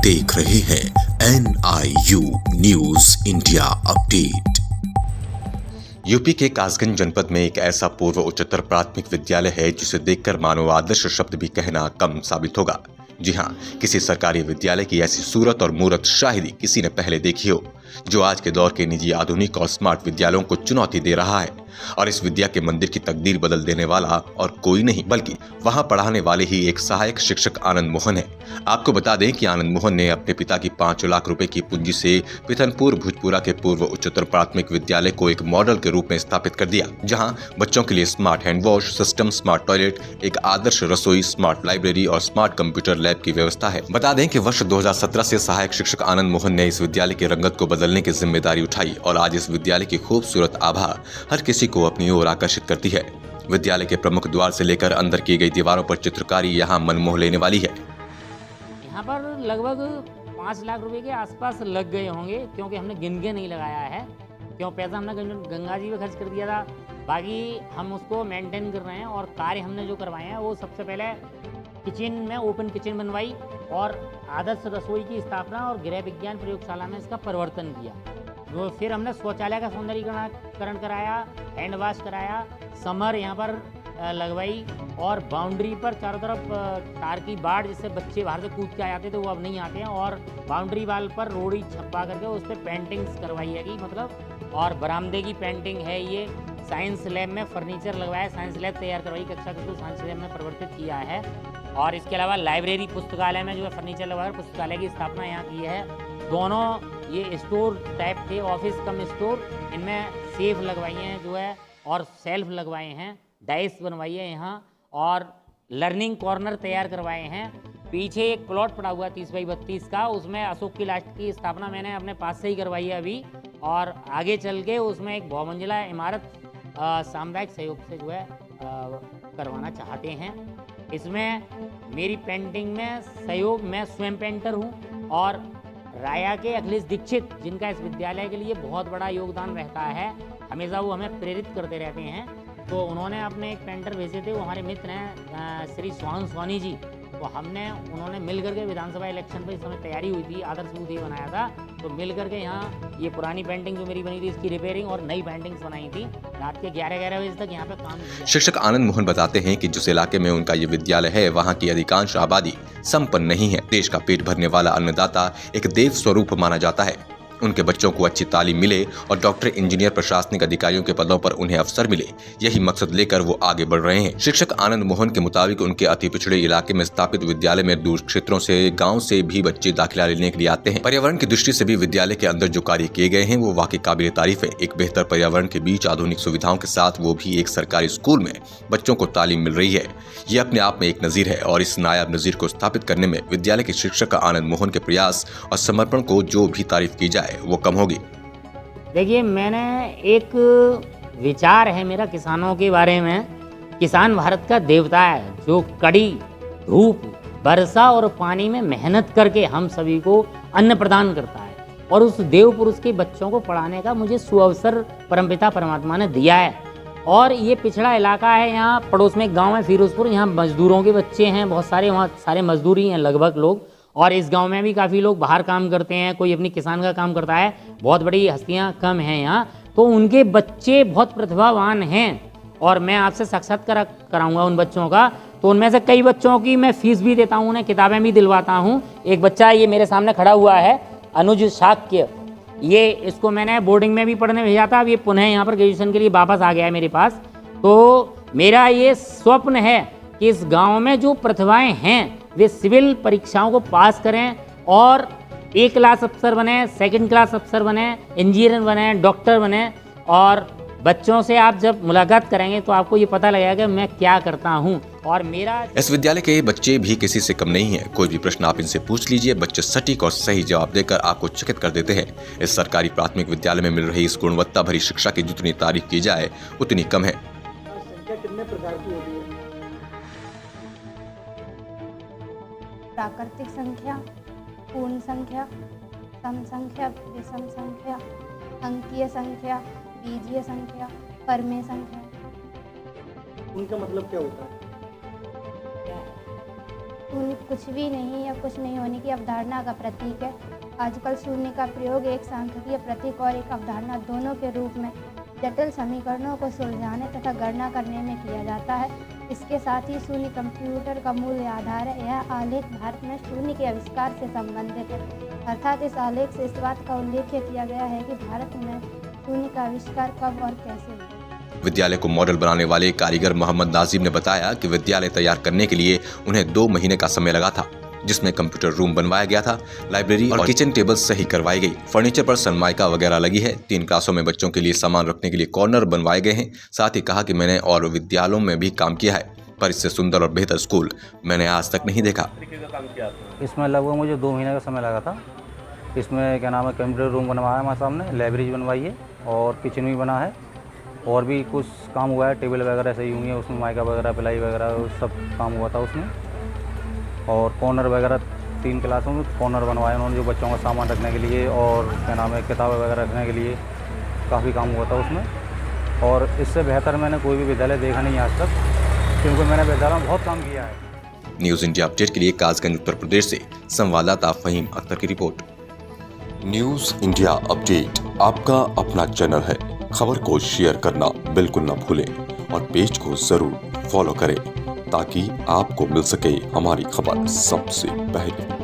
देख रहे हैं NIU news India update. UP के कासगंज जनपद में एक ऐसा पूर्व उच्चतर प्राथमिक विद्यालय है जिसे देखकर मानो आदर्श शब्द भी कहना कम साबित होगा। जी हाँ, किसी सरकारी विद्यालय की ऐसी सूरत और मूरत शायद किसी ने पहले देखी हो, जो आज के दौर के निजी आधुनिक और स्मार्ट विद्यालयों को चुनौती दे रहा है। और इस विद्या के मंदिर की तकदीर बदल देने वाला और कोई नहीं बल्कि वहां पढ़ाने वाले ही एक सहायक शिक्षक आनंद मोहन है। आपको बता दें कि आनंद मोहन ने अपने पिता की 5 लाख रुपए की पूंजी से पिथनपुर भूजपुरा के पूर्व उच्चतर प्राथमिक विद्यालय को एक मॉडल के रूप में स्थापित कर दिया, जहां बच्चों के लिए smart hand wash system, smart toilet, एक आदर्श रसोई, स्मार्ट लाइब्रेरी और स्मार्ट कंप्यूटर लैब की व्यवस्था है। बता दें कि वर्ष 2017 से सहायक शिक्षक आनंद मोहन ने इस विद्यालय की रंगत को बदलने की जिम्मेदारी उठाई और आज इस विद्यालय की खूबसूरत आभा हर किसी को अपनी ओर आकर्षित करती है। विद्यालय के प्रमुख द्वार से लेकर अंदर की गई दीवारों पर चित्रकारी यहाँ मन मोह लेने वाली है। यहाँ पर लगभग 5 लाख रुपए के आसपास लग गए होंगे, क्योंकि हमने गिन के नहीं लगाया है। क्यों पैसा हमने गंगा जी में खर्च कर दिया था, बाकी हम उसको मेंटेन कर रहे हैं। और कार्य हमने जो करवाए हैं वो सबसे पहले किचन में ओपन किचन बनवाई और आदर्श रसोई की स्थापना और गृह विज्ञान प्रयोगशाला में इसका परिवर्तन किया। वो फिर हमने शौचालय का सौंदर्यीकरण कराया, हैंड वॉश कराया, समर यहाँ पर लगवाई और बाउंड्री पर चारों तरफ तार की बाड़, जिससे बच्चे बाहर से कूद के आ जाते थे वो अब नहीं आते हैं। और बाउंड्री वाल पर रोड़ी छपा करके उस पर पेंटिंग्स करवाई है कि मतलब, और बरामदे की पेंटिंग है। ये साइंस लैब में फर्नीचर लगवाया, साइंस लैब तैयार करवाई, कक्षा को साइंस लैब में परिवर्तित किया है। और इसके अलावा लाइब्रेरी पुस्तकालय में जो है फर्नीचर लगवाया, पुस्तकालय की स्थापना यहाँ की है। दोनों ये स्टोर टाइप थे, ऑफिस कम स्टोर, इनमें सेफ लगवाई हैं जो है, और सेल्फ लगवाए हैं, डाइस बनवाई है यहाँ, और लर्निंग कॉर्नर तैयार करवाए हैं। पीछे एक प्लॉट पड़ा हुआ 30 बाई 32 का, उसमें अशोक की लास्ट की स्थापना मैंने अपने पास से ही करवाई है अभी। और आगे चल के उसमें एक बहुमंजिला इमारत सामुदायिक सहयोग से जो है करवाना चाहते हैं। इसमें मेरी पेंटिंग में सहयोग, मैं स्वयं पेंटर हूँ, और राया के अखिलेश दीक्षित, जिनका इस विद्यालय के लिए बहुत बड़ा योगदान रहता है, हमेशा वो हमें प्रेरित करते रहते हैं। तो उन्होंने अपने एक पेंटर भेजे थे, वो हमारे मित्र हैं श्री सोहन सोनी जी। तो उन्होंने मिल करके विधानसभा इलेक्शन पर इस समय तैयारी हुई थी, आदर्श बूथ ये बनाया था, तो मिल करके यहाँ ये पुरानी पेंटिंग जो मेरी बनी थी इसकी रिपेयरिंग और नई पेंटिंग्स बनाई थी। रात के 11 बजे तक यहाँ पे काम किया। शिक्षक आनंद मोहन बताते हैं कि जिस इलाके में उनका ये विद्यालय है वहाँ की अधिकांश आबादी संपन्न नहीं है। देश का पेट भरने वाला अन्नदाता एक देव स्वरूप माना जाता है। उनके बच्चों को अच्छी तालीम मिले और डॉक्टर, इंजीनियर, प्रशासनिक अधिकारियों के पदों पर उन्हें अवसर मिले, यही मकसद लेकर वो आगे बढ़ रहे हैं। शिक्षक आनंद मोहन के मुताबिक उनके अति पिछड़े इलाके में स्थापित विद्यालय में दूर क्षेत्रों से, गांव से भी बच्चे दाखिला लेने के लिए आते हैं। पर्यावरण की दृष्टि से भी विद्यालय के अंदर जो कार्य किए गए हैं वो वाकई काबिल तारीफ है। एक बेहतर पर्यावरण के बीच आधुनिक सुविधाओं के साथ वो भी एक सरकारी स्कूल में बच्चों को तालीम मिल रही है। ये अपने आप में एक नजीर है और इस नायाब नजीर को स्थापित करने में विद्यालय के शिक्षक आनंद मोहन के प्रयास और समर्पण को जो भी तारीफ की जाए वो कम होगी। देखिए, मैंने एक विचार है मेरा किसानों के बारे में। किसान भारत का देवता है, जो कड़ी धूप, वर्षा और पानी में मेहनत करके हम सभी को अन्न प्रदान करता है। और उस देव पुरुष के बच्चों को पढ़ाने का मुझे सुअवसर परमपिता परमात्मा ने दिया है। और ये पिछड़ा इलाका है, यहाँ पड़ोस में एक गाँव है फिरोजपुर, यहाँ मजदूरों के बच्चे हैं बहुत सारे, वहाँ सारे मजदूर ही हैं लगभग लोग। और इस गांव में भी काफ़ी लोग बाहर काम करते हैं, कोई अपनी किसान का काम करता है, बहुत बड़ी हस्तियां कम हैं यहाँ। तो उनके बच्चे बहुत प्रतिभावान हैं और मैं आपसे साक्षात्कार कराऊंगा उन बच्चों का। तो उनमें से कई बच्चों की मैं फीस भी देता हूँ, उन्हें किताबें भी दिलवाता हूँ। एक बच्चा ये मेरे सामने खड़ा हुआ है, अनुज शाक्य, ये इसको मैंने बोर्डिंग में भी पढ़ने भेजा था, अब ये पुनः यहाँ पर ग्रेजुएशन के लिए वापस आ गया है मेरे पास। तो मेरा ये स्वप्न है कि इस गाँव में जो प्रतिभाएँ हैं वे सिविल परीक्षाओं को पास करें और ए क्लास अफसर बने, सेकंड क्लास अफसर बने, इंजीनियर बने, डॉक्टर बने। और बच्चों से आप जब मुलाकात करेंगे तो आपको ये पता लगेगा कि मैं क्या करता हूँ। और मेरा इस विद्यालय के बच्चे भी किसी से कम नहीं है। कोई भी प्रश्न आप इनसे पूछ लीजिए, बच्चे सटीक और सही जवाब देकर आपको चकित कर देते हैं। इस सरकारी प्राथमिक विद्यालय में मिल रही इस गुणवत्ता भरी शिक्षा की जितनी तारीफ की जाए उतनी कम है। कितने प्रकार की होती है? प्राकृतिक संख्या, पूर्ण संख्या, सम संख्या, विषम संख्या, अंकीय संख्या, बीजीय संख्या, परमेय संख्या। उनका मतलब क्या होता है? शून्य कुछ भी नहीं या कुछ नहीं होने की अवधारणा का प्रतीक है। आजकल शून्य का प्रयोग एक सांख्यिकीय प्रतीक और एक अवधारणा दोनों के रूप में जटिल समीकरणों को सुलझाने तथा गणना करने में किया जाता है। इसके साथ ही शून्य कंप्यूटर का मूल आधार है। यह आलेख भारत में शून्य के आविष्कार से संबंधित है, अर्थात इस आलेख से इस बात का उल्लेख किया गया है कि भारत में शून्य का आविष्कार कब और कैसे हुआ। विद्यालय को मॉडल बनाने वाले कारीगर मोहम्मद नाजिम ने बताया कि विद्यालय तैयार करने के लिए उन्हें 2 महीने का समय लगा था, जिसमें कंप्यूटर रूम बनवाया गया था, लाइब्रेरी और किचन टेबल सही करवाई गई, फर्नीचर पर सनमाइका वगैरह लगी है, 3 क्लासों में बच्चों के लिए सामान रखने के लिए कॉर्नर बनवाए गए हैं। साथ ही कहा कि मैंने और विद्यालयों में भी काम किया है, पर इससे सुंदर और बेहतर स्कूल मैंने आज तक नहीं देखा। इसमें लगभग मुझे 2 महीने का समय लगा था। इसमें क्या नाम है, कंप्यूटर रूम बनवाया है हमारे सामने, लाइब्रेरी बनवाई है और किचन भी बना है, और भी कुछ काम हुआ है, टेबल वगैरह सही हुई है, उसमें माइका वगैरह पिलाई वगैरह सब काम हुआ था उसमें। और कॉर्नर वगैरह 3 क्लासों में कॉर्नर बनवाए उन्होंने, जो बच्चों का सामान रखने के लिए और क्या नाम है किताबें वगैरह रखने के लिए काफ़ी काम हुआ था उसमें। और इससे बेहतर मैंने कोई भी विद्यालय देखा नहीं आज तक, क्योंकि मैंने विद्यालय में बहुत काम किया है। न्यूज़ इंडिया अपडेट के लिए कासगंज उत्तर प्रदेश से संवाददाता फहीम अख्तर की रिपोर्ट। न्यूज़ इंडिया अपडेट आपका अपना चैनल है, खबर को शेयर करना बिल्कुल न भूलें और पेज को जरूर फॉलो करें ताकि आपको मिल सके हमारी खबर सबसे पहले।